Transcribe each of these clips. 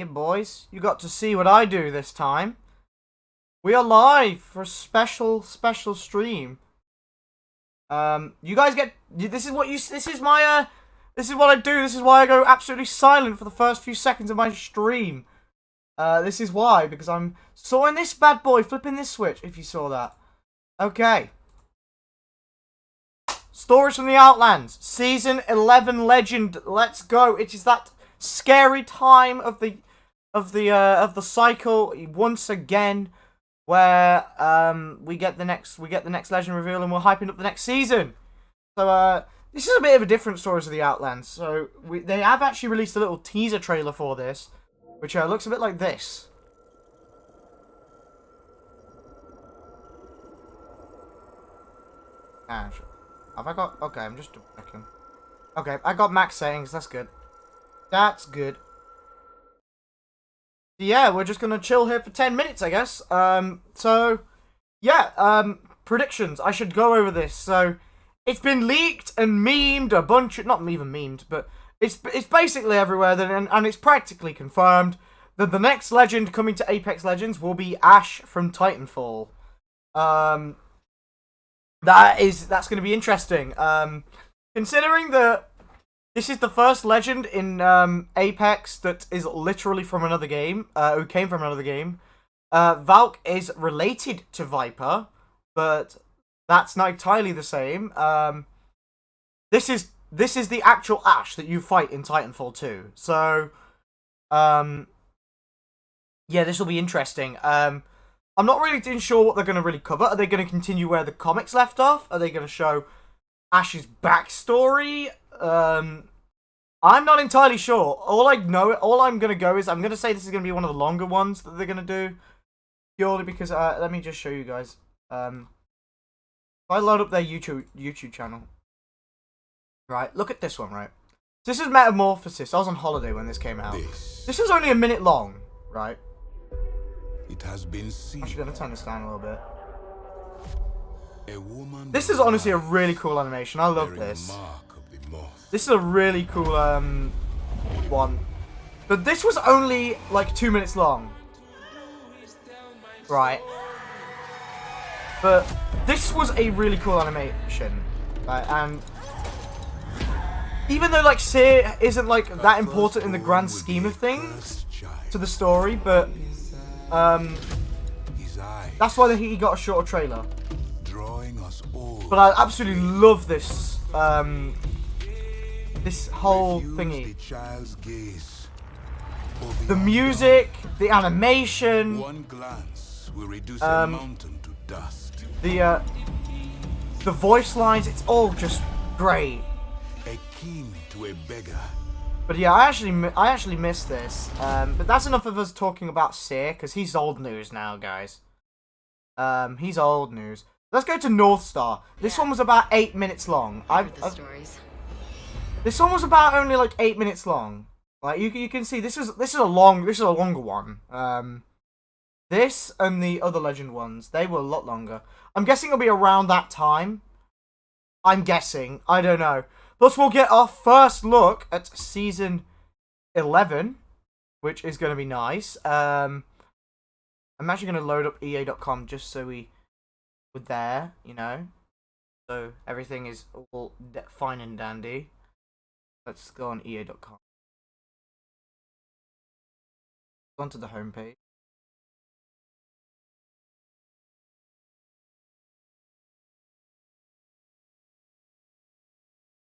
Yeah, boys, you got to see what I do this time. We are live for a special stream. You guys get this is what I do. This is why I go absolutely silent for the first few seconds of my stream. This is why, because I'm sawing this bad boy, flipping this switch. If you saw that, okay. Stories from the Outlands, Season 11 Legend. Let's go. It is that scary time of the cycle once again, where we get the next legend reveal, and we're hyping up the next season. So this is a bit of a different Stories of the Outlands. So they have actually released a little teaser trailer for this, which looks a bit like this. Have I got... Okay, I'm just checking. Okay, I got max settings. That's good. That's good. Yeah, we're just gonna chill here for 10 minutes, I guess. So, yeah, predictions. I should go over this. So, it's been leaked and memed a bunch of... Not even memed, but it's basically everywhere, and it's practically confirmed that the next legend coming to Apex Legends will be Ash from Titanfall. That's going to be interesting. Considering that this is the first legend in Apex that is literally from another game, who came from another game. Valk is related to Viper, but that's not entirely the same. This is the actual Ash that you fight in Titanfall 2. So, yeah, this will be interesting. I'm not really sure what they're going to really cover. Are they going to continue where the comics left off? Are they going to show Ash's backstory? I'm not entirely sure. All I'm going to go is, I'm going to say this is going to be one of the longer ones that they're going to do. Purely because, let me just show you guys. If I load up their YouTube channel. Right, look at this one, right? This is Metamorphosis. I was on holiday when this came out. This is only a minute long, right? It has been seen. I'm actually going to turn this down a little bit. A woman. This is honestly a really cool animation. I love this. This is a really cool one. But this was only like 2 minutes long. Right. But this was a really cool animation. Right, and even though like Seer isn't like that important in the grand scheme of things to the story, but that's why he got a shorter trailer. But I absolutely love this this whole thingy. The music, the animation, the voice lines, it's all just great. But yeah, I actually missed this. But that's enough of us talking about Seer, because he's old news now, guys. He's old news. Let's go to North Star. This one was about 8 minutes long. This one was about only like 8 minutes long. Like you can see, this is a longer one. This and the other legend ones, they were a lot longer. I'm guessing it'll be around that time. I'm guessing. I don't know. Plus, we'll get our first look at Season 11, which is going to be nice. I'm actually going to load up EA.com just so we're there, you know. So everything is all fine and dandy. Let's go on EA.com. Go onto the homepage.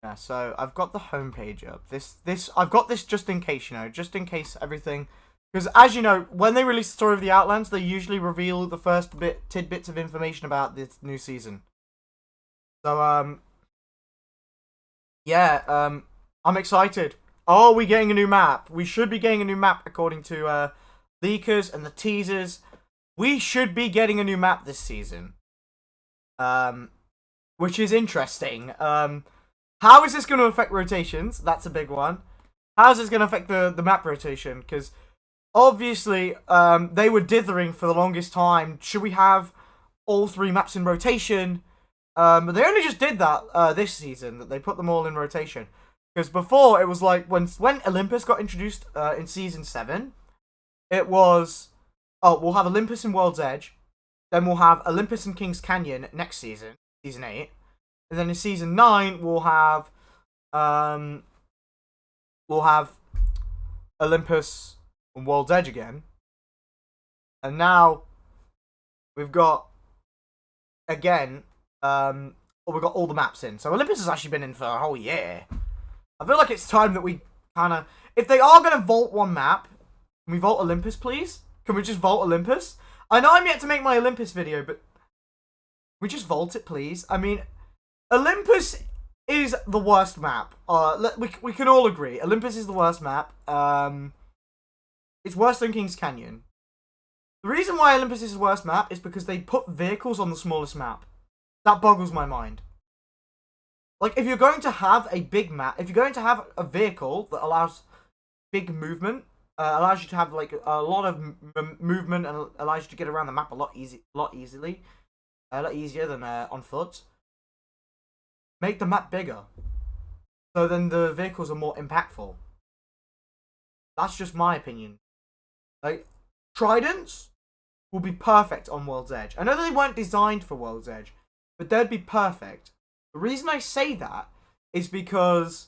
Yeah, so I've got the homepage up. I've got this just in case, you know, just in case everything, because as you know, when they release the Story of the Outlands, they usually reveal the first tidbits of information about this new season. So yeah, I'm excited. Are we getting a new map? We should be getting a new map according to leakers and the teasers. We should be getting a new map this season. Which is interesting. How is this going to affect rotations? That's a big one. How is this going to affect the map rotation? Because obviously, they were dithering for the longest time. Should we have all 3 maps in rotation? But they only just did that this season, that they put them all in rotation. Because before, it was like, when Olympus got introduced in Season 7, it was, oh, we'll have Olympus and World's Edge. Then we'll have Olympus and King's Canyon next season, season 8. And then in season 9, we'll have Olympus and World's Edge again. And now we've got, again, we've got all the maps in. So Olympus has actually been in for a whole year. I feel like it's time that we kind of, if they are going to vault one map, can we vault Olympus, please? Can we just vault Olympus? I know I'm yet to make my Olympus video, but we just vault it, please. I mean, Olympus is the worst map. We can all agree. Olympus is the worst map. It's worse than King's Canyon. The reason why Olympus is the worst map is because they put vehicles on the smallest map. That boggles my mind. Like, if you're going to have a big map, if you're going to have a vehicle that allows big movement, allows you to have like a lot of movement and allows you to get around the map a lot easier than on foot, make the map bigger. So then the vehicles are more impactful. That's just my opinion. Like, Tridents will be perfect on World's Edge. I know they weren't designed for World's Edge, but they'd be perfect. The reason I say that is because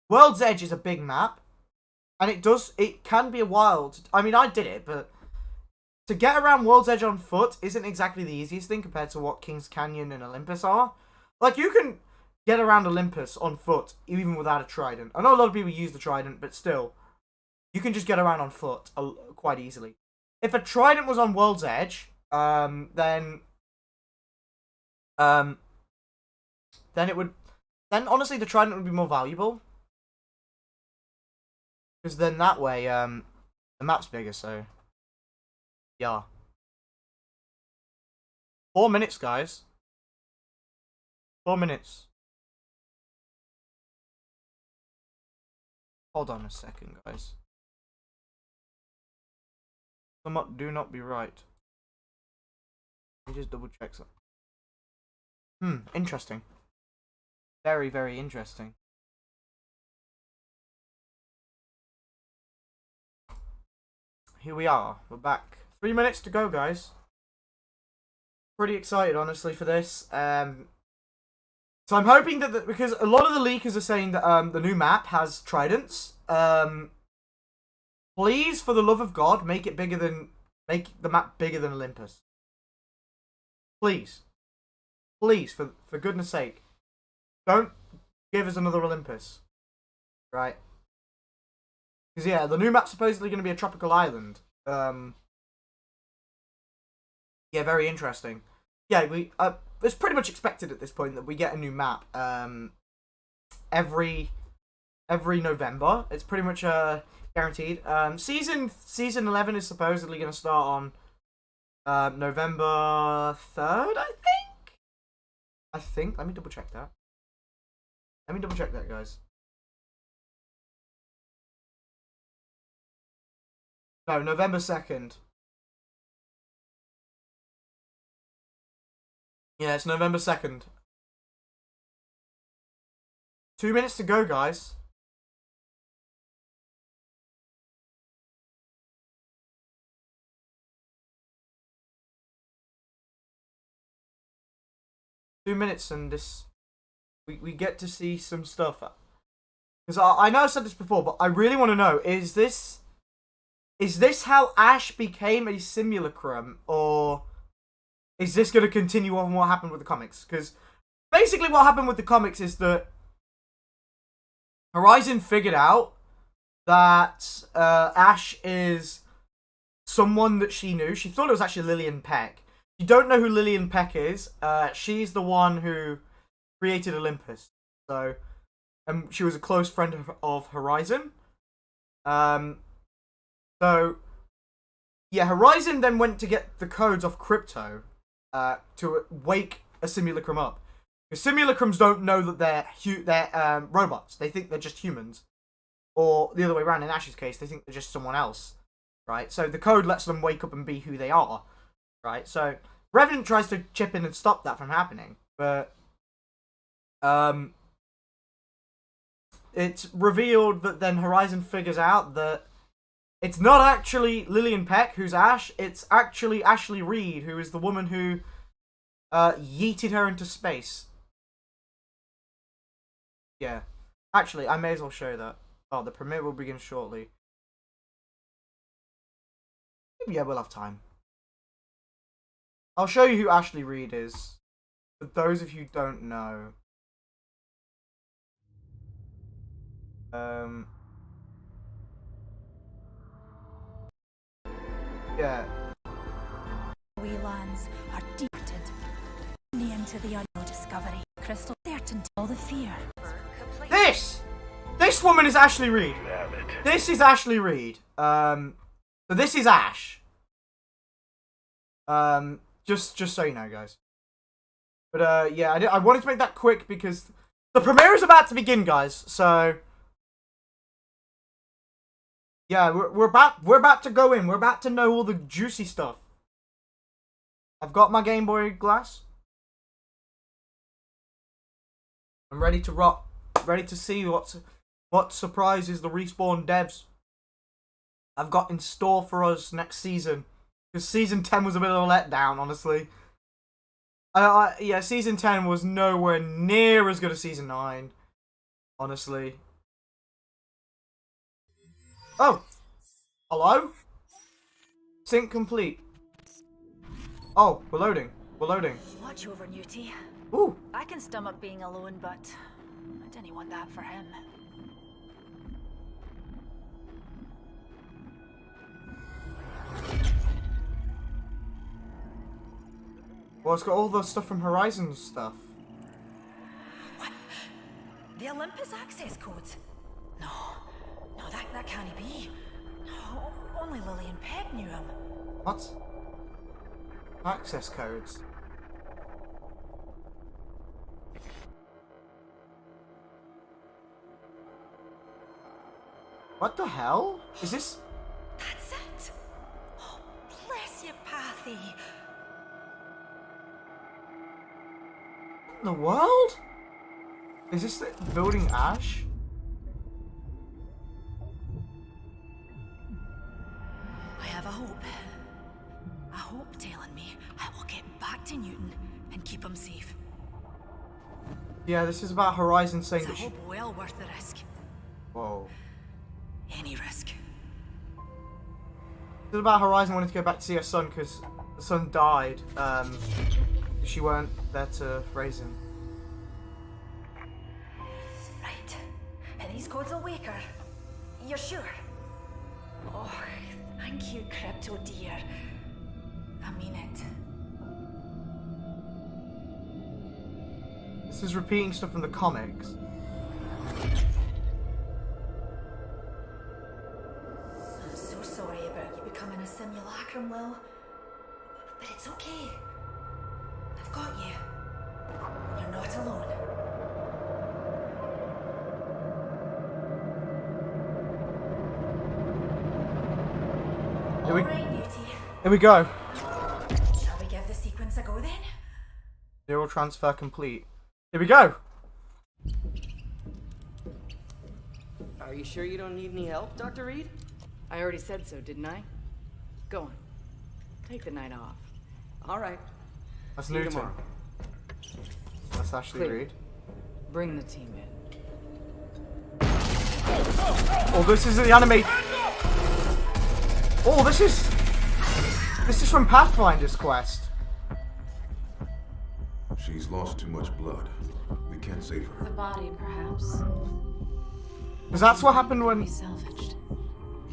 World's Edge is a big map, and it can be a while. I mean, I did it, but to get around World's Edge on foot isn't exactly the easiest thing compared to what King's Canyon and Olympus are. Like, you can get around Olympus on foot even without a trident. I know a lot of people use the trident, but still, you can just get around on foot quite easily. If a trident was on World's Edge, then honestly the trident would be more valuable. Because then that way, the map's bigger, so yeah. 4 minutes, guys. 4 minutes. Hold on a second, guys. Some do not be right. Let me just double check something. Interesting. Very, very interesting. Here we are. We're back. 3 minutes to go, guys. Pretty excited, honestly, for this. So I'm hoping that because a lot of the leakers are saying that the new map has tridents. Please, for the love of God, make the map bigger than Olympus. Please. Please, for goodness sake. Don't give us another Olympus. Right? Because, yeah, the new map's supposedly going to be a tropical island. Yeah, very interesting. Yeah, it's pretty much expected at this point that we get a new map every November. It's pretty much guaranteed. Season 11 is supposedly going to start on November 3rd, I think. Let me double check that. Guys. No, November 2nd. Yeah, it's November 2nd. 2 minutes to go, guys. Two minutes and this... We get to see some stuff. Because I know I've said this before, but I really want to know, is this how Ash became a simulacrum, or is this going to continue on what happened with the comics? Because basically what happened with the comics is that Horizon figured out that Ash is someone that she knew. She thought it was actually Lillian Peck. You don't know who Lillian Peck is. She's the one who created Olympus. So, she was a close friend of Horizon. So, yeah, Horizon then went to get the codes off Crypto to wake a simulacrum up. Because simulacrums don't know that they're robots. They think they're just humans. Or the other way around, in Ash's case, they think they're just someone else. Right? So the code lets them wake up and be who they are. Right? So Revenant tries to chip in and stop that from happening. But it's revealed that then Horizon figures out that It's not actually Lillian Peck, who's Ash. It's actually Ashley Reed, who is the woman who yeeted her into space. Yeah. Actually, I may as well show that. Oh, the premiere will begin shortly. Yeah, we'll have time. I'll show you who Ashley Reed is. For those of you who don't know. Yeah. Outlands are departed into the unknown discovery. Crystal certain all the fear. This woman is Ashley Reed. This is Ashley Reed. So this is Ash. Just so you know, guys. But yeah, I wanted to make that quick because the premiere is about to begin, guys. So yeah, we're about to go in. We're about to know all the juicy stuff. I've got my Game Boy glass. I'm ready to rock. Ready to see what surprises the Respawn devs I've got in store for us next season. Because season 10 was a bit of a letdown, honestly. Yeah, season 10 was nowhere near as good as season 9. Honestly. Oh! Hello? Sync complete. Oh, we're loading. We're loading. Watch over Newty. Ooh. I can stomach being alone, but I didn't want that for him. Well, it's got all the stuff from Horizon stuff. What? The Olympus access codes? No, that can't be. No, only Lillian Peck knew him. What? Access codes? What the hell? Is this? That's it. Oh, bless you, Pathy. What in the world? Is this the building Ash? I have a hope. A hope telling me I will get back to Newton and keep him safe. Yeah, this is about Horizon saying It's a that she... hope well worth the risk. Whoa. Any risk. This is about Horizon wanting to go back to see her son because the son died. She weren't there to raise him. Right. And these codes will wake her. You're sure? Oh, thank you, Crypto dear. I mean it. This is repeating stuff from the comics. I'm so sorry about you becoming a simulacrum, Lil. But it's okay. I've got you. You're not alone. Here we, Alright, Newty. here we go. Shall we give the sequence a go then? Neural transfer complete. Here we go. Are you sure you don't need any help, Dr. Reed? I already said so, didn't I? Go on. Take the night off. All right. That's See you Newton. tomorrow. That's Ashley Clear. Reed. Bring the team in. Oh, this is the anime. Oh, this is from Pathfinder's quest. She's lost too much blood. We can't save The her. body, perhaps. Because that's what happened when... Be salvaged.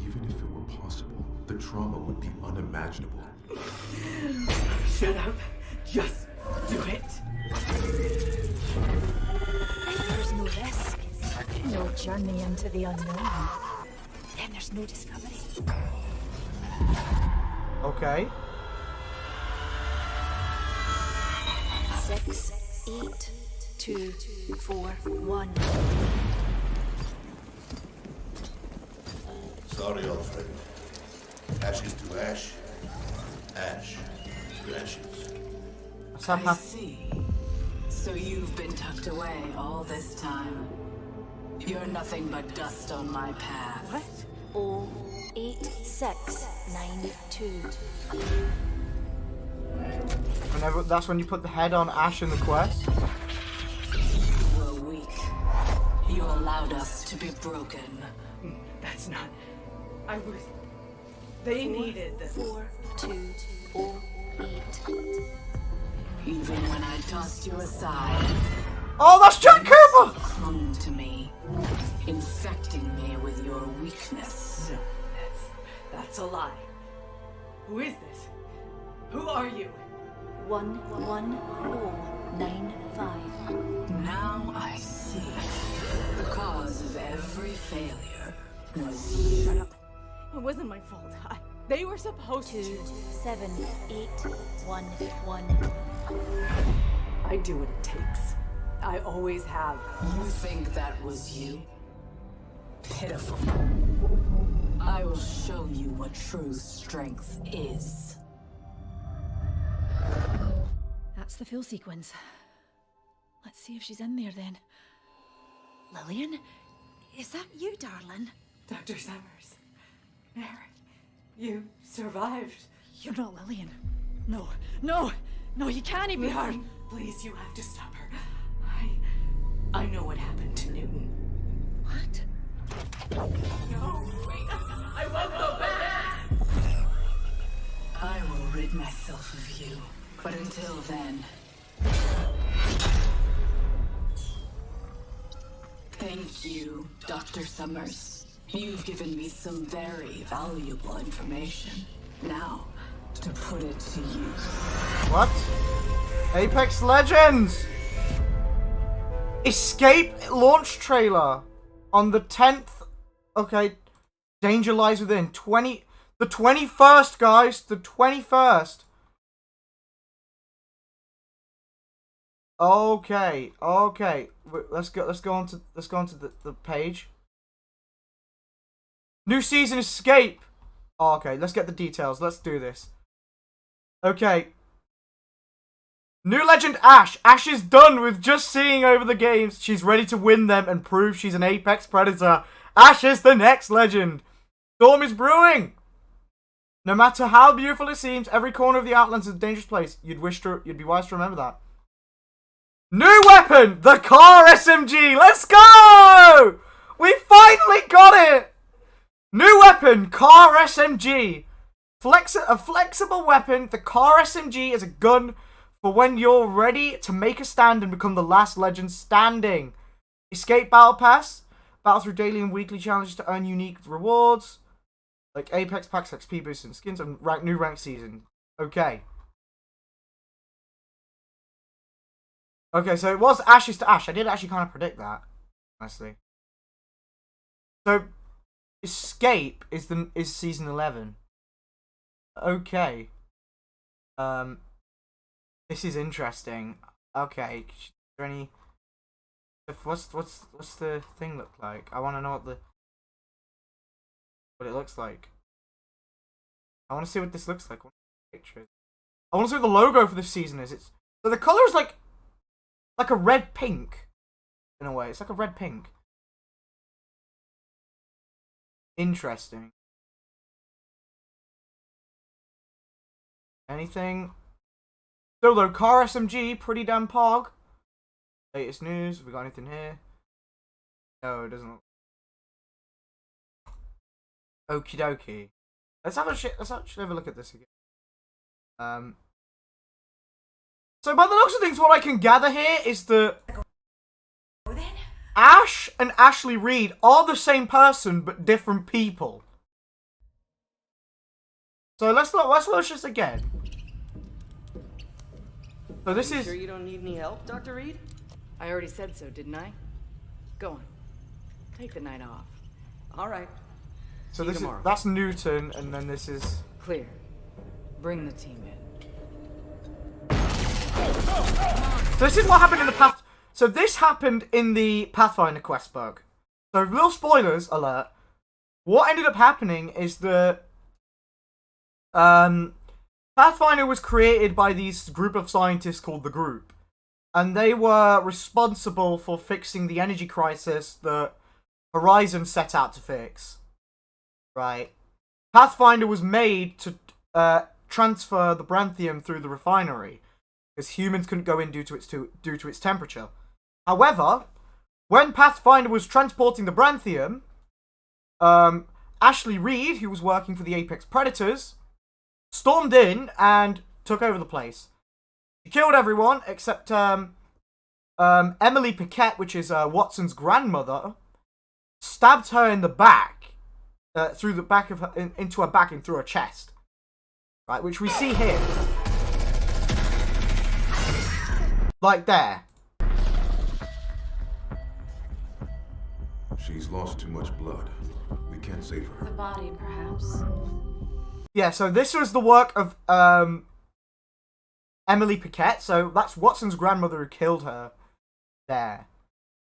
Even if it were possible, the trauma would be unimaginable. Shut up. Just do it. If there's no risk, no journey into the unknown, then there's no discovery. Okay. 6, 8, 2, 4, 1. Sorry, old friend. Ashes to ash, ash to ashes. What's that I hap- see. So you've been tucked away all this time. You're nothing but dust on my path. What? 8692. Whenever that's when you put the head on Ash in the quest. We're weak. You allowed us to be broken. That's not. I was. They needed this. 4208. Even when I tossed you aside, Oh, that's Jack Cooper! clung to me, infecting me with your weakness. No, that's a lie. Who is this? Who are you? 110095. Now I see. The cause of every failure was you. Shut up. It wasn't my fault. They were supposed to. 27811. I do what it takes. I always have. You think that was you? Pitiful. I will show you what true strength is. That's the full sequence. Let's see if she's in there then. Lillian? Is that you, darling? Dr. Summers. Mary, you survived. You're not Lillian. No, no, no, you can't even. Leon, please, you have to stop her. I know what happened to Newton. What? No, wait, I won't go back! I will rid myself of you, but until then... Thank you, Dr. Summers. You've given me some very valuable information. Now, to put it to use. What? Apex Legends! Escape launch trailer on the 10th. Okay. Danger lies within. The 21st, guys. The 21st. Okay. Okay. Let's go on to the page. New season Escape. Oh, okay, let's get the details. Let's do this. Okay. New legend Ash. Ash is done with just seeing over the games. She's ready to win them and prove she's an apex predator. Ash is the next legend. Storm is brewing. No matter how beautiful it seems, every corner of the Outlands is a dangerous place. You'd be wise to remember that. New weapon, the car SMG. Let's go! We finally got it. New weapon, car SMG. A flexible weapon, the car SMG is a gun for when you're ready to make a stand and become the last legend standing. Escape Battle Pass. Battle through daily and weekly challenges to earn unique rewards. Like Apex Packs, XP boosts and skins, and new rank season. Okay. Okay, so it was Ashes to Ash. I did actually kind of predict that, honestly. So, Escape is season 11. Okay. This is interesting. Okay, is there any? What's the thing look like? I want to know what it looks like. I want to see what this looks like. Pictures. I want to see what the logo for this season is. So the color is like a red pink, in a way. It's like a red pink. Interesting. Anything? So though, car SMG, pretty damn pog. Latest news. Have we got anything here? No, it doesn't look. Okie dokie. Let's actually have a look at this again. So by the looks of things, what I can gather here is that Ash and Ashley Reed are the same person but different people. So let's watch this again. So this is. Sure you don't need any help, Dr. Reed? I already said so, didn't I? Go on. Take the night off. All right. So See you this is tomorrow. that's Newton, and then this is. Clear. Bring the team in. So this is what happened in the Path. So this happened in the Pathfinder quest bug. So little spoilers alert. What ended up happening is that Pathfinder was created by these group of scientists called the Group, and they were responsible for fixing the energy crisis that Horizon set out to fix. right? Pathfinder was made to transfer the branthium through the refinery, because humans couldn't go in due to its temperature. However, when Pathfinder was transporting the branthium, Ashley Reed, who was working for the Apex Predators, stormed in and took over the place. She killed everyone except Emily Paquette, which is Watson's grandmother, stabbed her in the back, through the back of her, into her back and through her chest, right? Which we see here, like there. She's lost too much blood. We can't save her. The body, perhaps. Yeah, so this was the work of Emily Paquette. So that's Watson's grandmother who killed her there.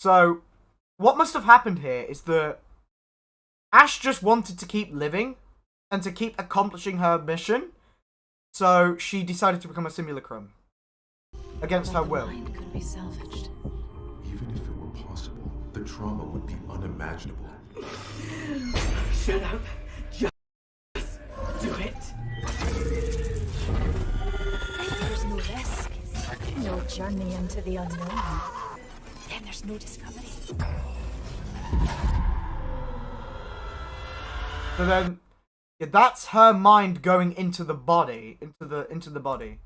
So what must have happened here is that Ash just wanted to keep living and to keep accomplishing her mission. So she decided to become a simulacrum against her will. The mind could be salvaged. Even if it were possible, the trauma would be unimaginable. Shut up. Just do it. If there's no risk, no journey into the unknown, then there's no discovery. So then, yeah, that's her mind going into the body, into the body.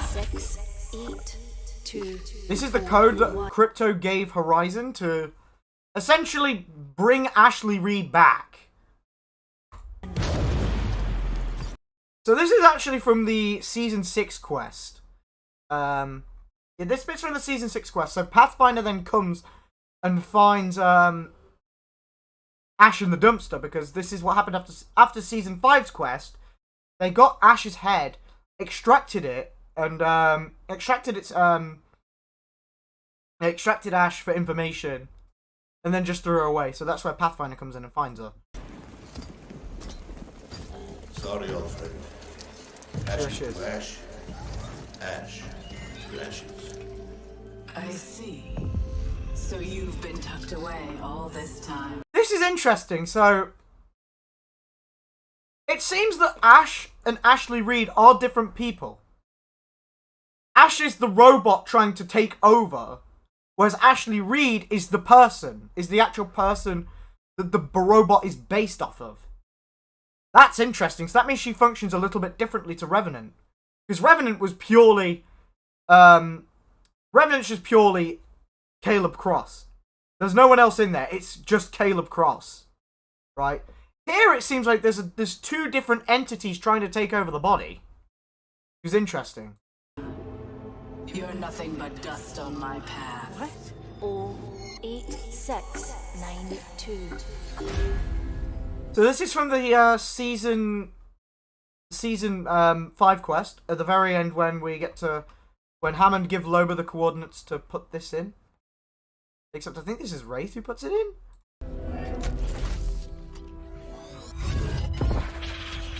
6, 8, 2. This is the code that Crypto gave Horizon to essentially bring Ashley Reed back. So this is actually from the Season 6 quest. Yeah, this bit's from the Season 6 quest. So Pathfinder then comes and finds Ash in the dumpster, because this is what happened after Season 5's quest. They got Ash's head, extracted it, and extracted Ash for information, and then just threw her away. So that's where Pathfinder comes in and finds her. Sorry, old friend. There Ashes she is. to ash. Ash to ashes. I see. So you've been tucked away all this time. This is interesting. So it seems that Ash and Ashley Reed are different people. Ash is the robot trying to take over, whereas Ashley Reed is the person, is the actual person that the robot is based off of. That's interesting. So that means she functions a little bit differently to Revenant. Because Revenant was purely... Revenant's just purely Caleb Cross. There's no one else in there. It's just Caleb Cross. Right? Here it seems like there's two different entities trying to take over the body. Which is interesting. You're nothing but dust on my path. What? 0, 8, 6, 9, 2. So this is from the season 5 quest. At the very end, when Hammond give Loba the coordinates to put this in. Except I think this is Wraith who puts it in.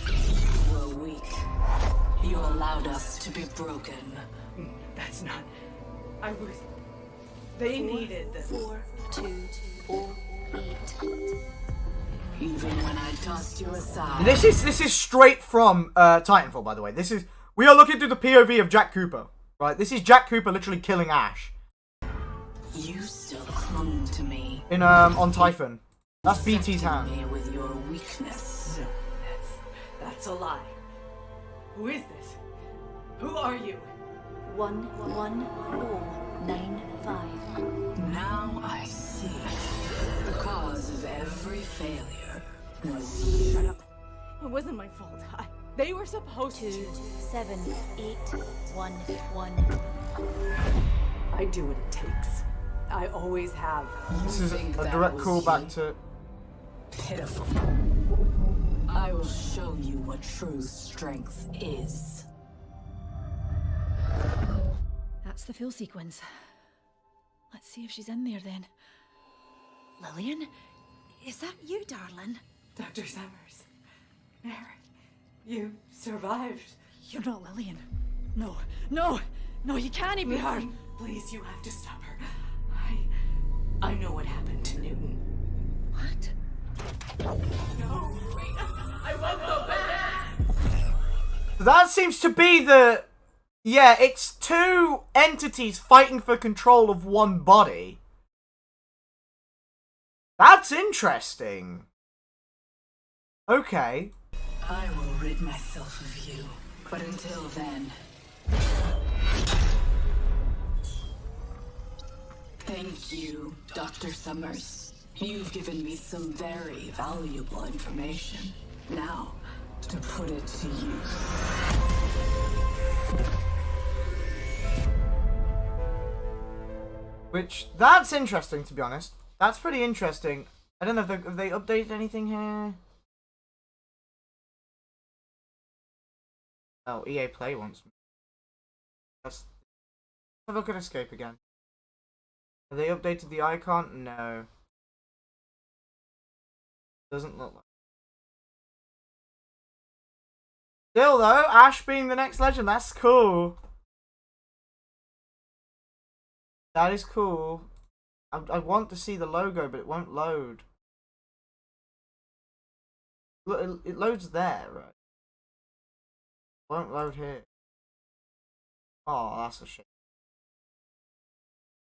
You were weak. You allowed us to be broken. That's not. I was. They needed this. 4, 2, 0, 8. Even when I tossed you aside. This is straight from Titanfall, by the way. We are looking through the POV of Jack Cooper, right? This is Jack Cooper literally killing Ash You still clung to me. in on Typhon. That's BT's hand. Me with your weakness. No, that's a lie. Who is this? Who are you? 1, 1, 0, 9, 5. Now I see. The cause of every failure was you. Shut up. It wasn't my fault. They were supposed 2, to. 7, 8, 1, 1. I do what it takes. I always have. This is a direct callback to. Pitiful. I will show you what true strength is. That's the full sequence. Let's see if she's in there then. Lillian? Is that you, darling? Dr. Summers. Mary, you survived. You're not Lillian. No, no, no, you can't even. Mary, please, you have to stop her. I know what happened to Newton. What? No, wait. I won't go back. That seems to be the... Yeah, it's two entities fighting for control of one body. That's interesting. Okay. I will rid myself of you, but until then... Thank you, Dr. Summers. You've given me some very valuable information. Now, to put it to use. Which, that's interesting, to be honest. That's pretty interesting. I don't know if they updated anything here. Oh, EA Play wants me. Let's have a look at Escape again. Have they updated the icon? No. Doesn't look like. Still though, Ash being the next legend, that's cool. That is cool. I want to see the logo, but it won't load. Look, it loads there, right? Won't load here. Oh, that's a shame.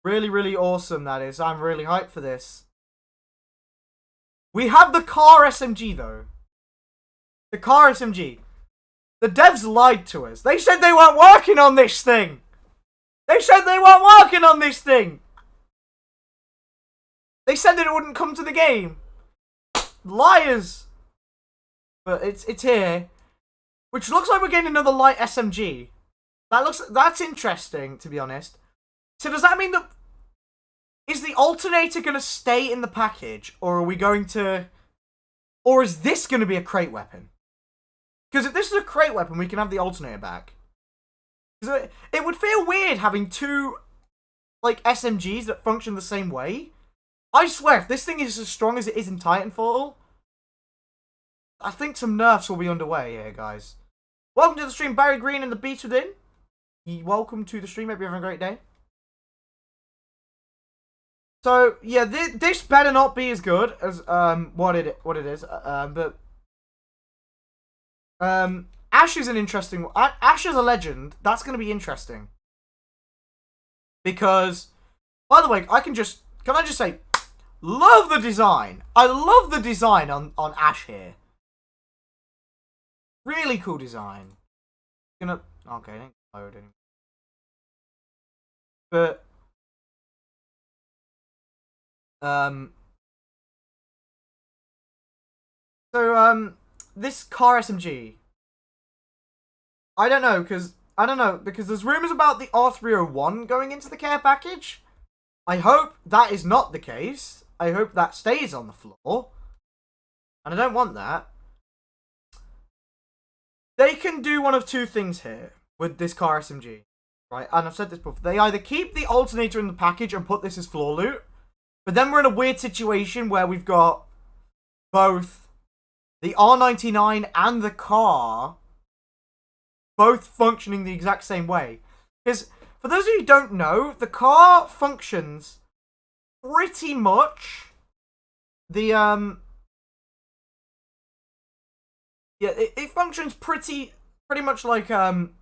Really, really awesome, that is. I'm really hyped for this. We have the car SMG, though. The car SMG. The devs lied to us. They said they weren't working on this thing. They said they weren't working on this thing. They said that it wouldn't come to the game. Liars. But it's here. Which looks like we're getting another light SMG. That's interesting, to be honest. So does that mean that... Is the alternator going to stay in the package? Or are we going to... Or is this going to be a crate weapon? Because if this is a crate weapon, we can have the alternator back. It would feel weird having two, like, SMGs that function the same way. I swear, if this thing is as strong as it is in Titanfall, I think some nerfs will be underway here, guys. Welcome to the stream, Barry Green and the Beast Within. Welcome to the stream. Hope you're having a great day. So yeah, this better not be as good as what it is. But Ash is an interesting one. Ash is a legend. That's going to be interesting. Because, by the way, can I just say, love the design. I love the design on Ash here. Really cool design. Okay, didn't load anymore. But this car SMG, I don't know because there's rumors about the R301 going into the care package. I hope that is not the case. I hope that stays on the floor, and I don't want that. They can do one of two things here with this car SMG, right? And I've said this before. They either keep the alternator in the package and put this as floor loot, but then we're in a weird situation where we've got both the R99 and the car both functioning the exact same way. Because, for those of you who don't know, the car functions pretty much it functions pretty much like the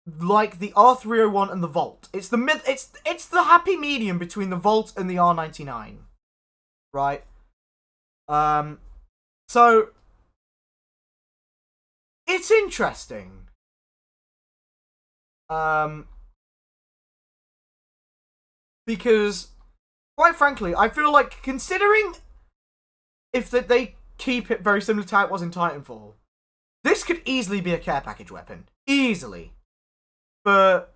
R301 and the Volt. It's the happy medium between the Volt and the R99. Right? So it's interesting. Because quite frankly, I feel like, considering if they keep it very similar to how it was in Titanfall, this could easily be a care package weapon. Easily. But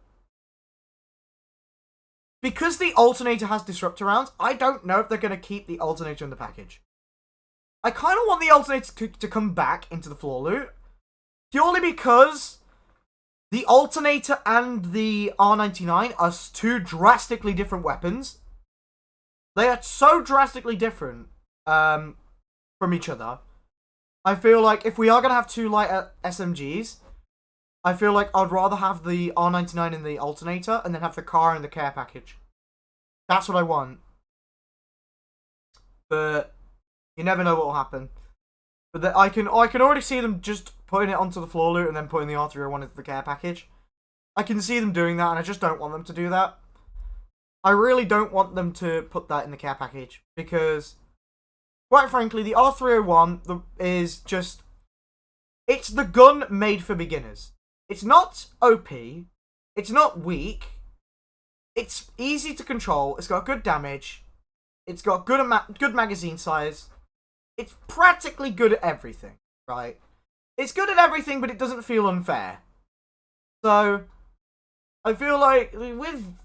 because the alternator has disruptor rounds, I don't know if they're going to keep the alternator in the package. I kind of want the alternator to come back into the floor loot, purely because the alternator and the R99 are two drastically different weapons. They are so drastically different from each other. I feel like if we are going to have two light SMGs, I feel like I'd rather have the R99 in the alternator and then have the car in the care package. That's what I want. But, You never know what will happen. But I can already see them just putting it onto the floor loot and then putting the R301 into the care package. I can see them doing that, and I just don't want them to do that. I really don't want them to put that in the care package, because, quite frankly, the R301 is just... It's the gun made for beginners. It's not OP. It's not weak. It's easy to control. It's got good damage. It's got good magazine size. It's practically good at everything, right? It's good at everything, but it doesn't feel unfair. So, I feel like with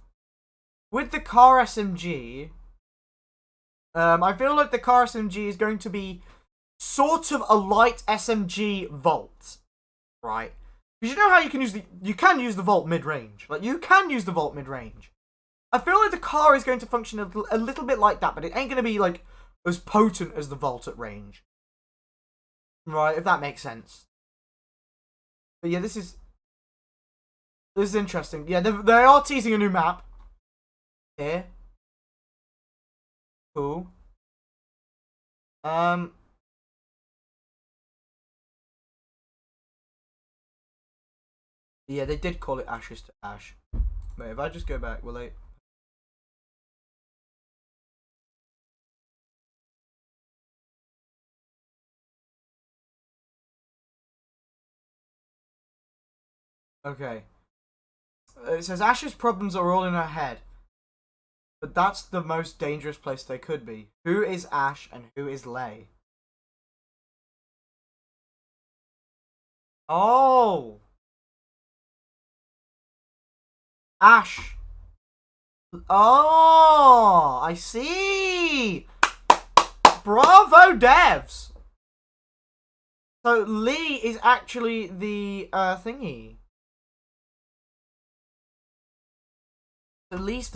the car SMG, I feel like the car SMG is going to be sort of a light SMG Volt, right? Because you know how you can use the Volt mid-range. Like, you can use the Volt mid-range. I feel like the car is going to function a little bit like that, but it ain't going to be, like, as potent as the Volt at range. Right, if that makes sense. But yeah, this is interesting. Yeah, they are teasing a new map. Here. Cool. Yeah, they did call it Ashes to Ash. Wait, if I just go back, will they... Okay. It says Ash's problems are all in her head. But that's the most dangerous place they could be. Who is Ash and who is Lay? Oh! Ash. Oh, I see. Bravo, devs. So Lee is actually the thingy. So Lee's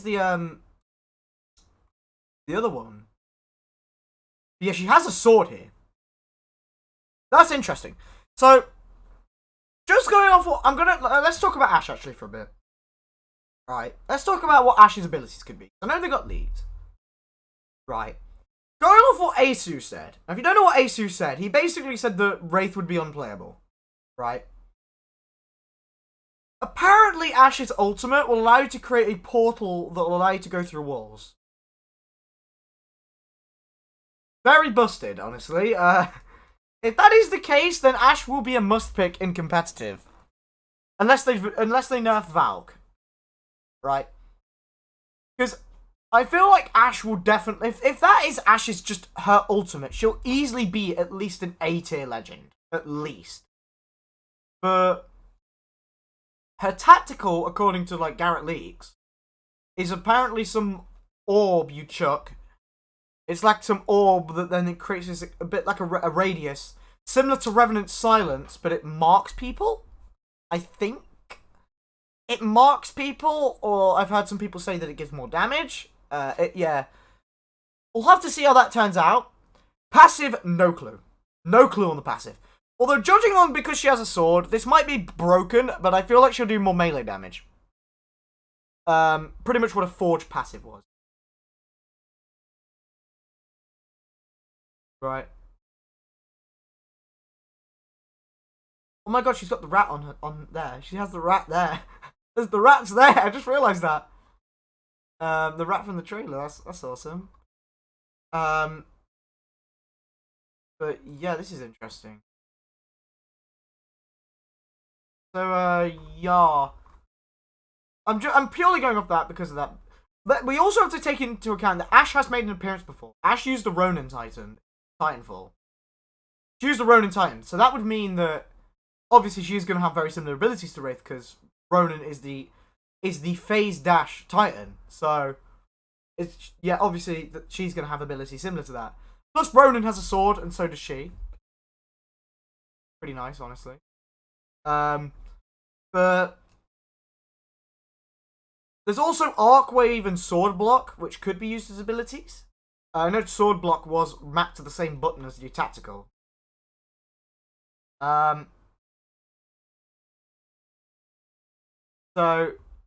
the other one. But yeah, she has a sword here. That's interesting. So just going off what let's talk about Ash actually for a bit. Right, let's talk about what Ash's abilities could be. I know they got leads. Right. Going off what Asu said. Now, if you don't know what Asu said, he basically said that Wraith would be unplayable. Right? Apparently, Ash's ultimate will allow you to create a portal that will allow you to go through walls. Very busted, honestly. If that is the case, then Ash will be a must pick in competitive. Unless they nerf Valk. Right? Because I feel like Ash will definitely... If that is Ash's just her ultimate, she'll easily be at least an A tier legend. At least. But her tactical, according to like Garrett Leaks, is apparently some orb you chuck. It's like some orb that then it creates a bit like a radius. Similar to Revenant's Silence, but it marks people? I think? It marks people, or I've heard some people say that it gives more damage. Yeah. We'll have to see how that turns out. Passive, no clue. No clue on the passive. Although, judging on because she has a sword, this might be broken, but I feel like she'll do more melee damage. Pretty much what a Forge passive was. Right. Oh my god, she's got the rat on there. She has the rat there. There's the rat's there. I just realised that. The rat from the trailer. That's awesome. But yeah, this is interesting. So yeah, I'm purely going off that because of that. But we also have to take into account that Ash has made an appearance before. Ash used the Ronin Titanfall. She used the Ronin Titan, so that would mean that obviously she's going to have very similar abilities to Wraith because Ronin is the phase dash Titan. So it's obviously that she's going to have abilities similar to that. Plus Ronin has a sword, and so does she. Pretty nice, honestly. But there's also Arc Wave and Sword Block, which could be used as abilities. I know Sword Block was mapped to the same button as your tactical. So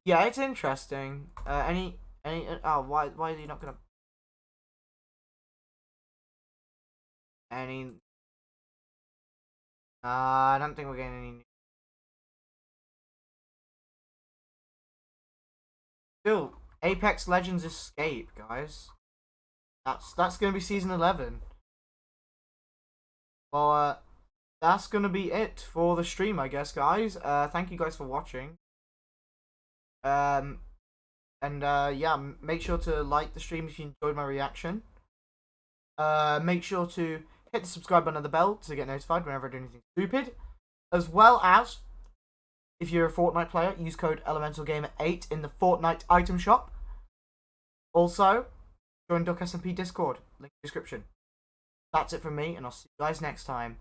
yeah, it's interesting. Why are you not gonna? any. I don't think we're getting any. Still, Apex Legends Escape, guys. That's gonna be season 11. Well, that's gonna be it for the stream, I guess, guys. Thank you guys for watching. Yeah, make sure to like the stream if you enjoyed my reaction. Make sure to hit the subscribe button and the bell to get notified whenever I do anything stupid. As well as, if you're a Fortnite player, use code ElementalGamer8 in the Fortnite item shop. Also, join Duck SMP Discord, link in the description. That's it from me, and I'll see you guys next time.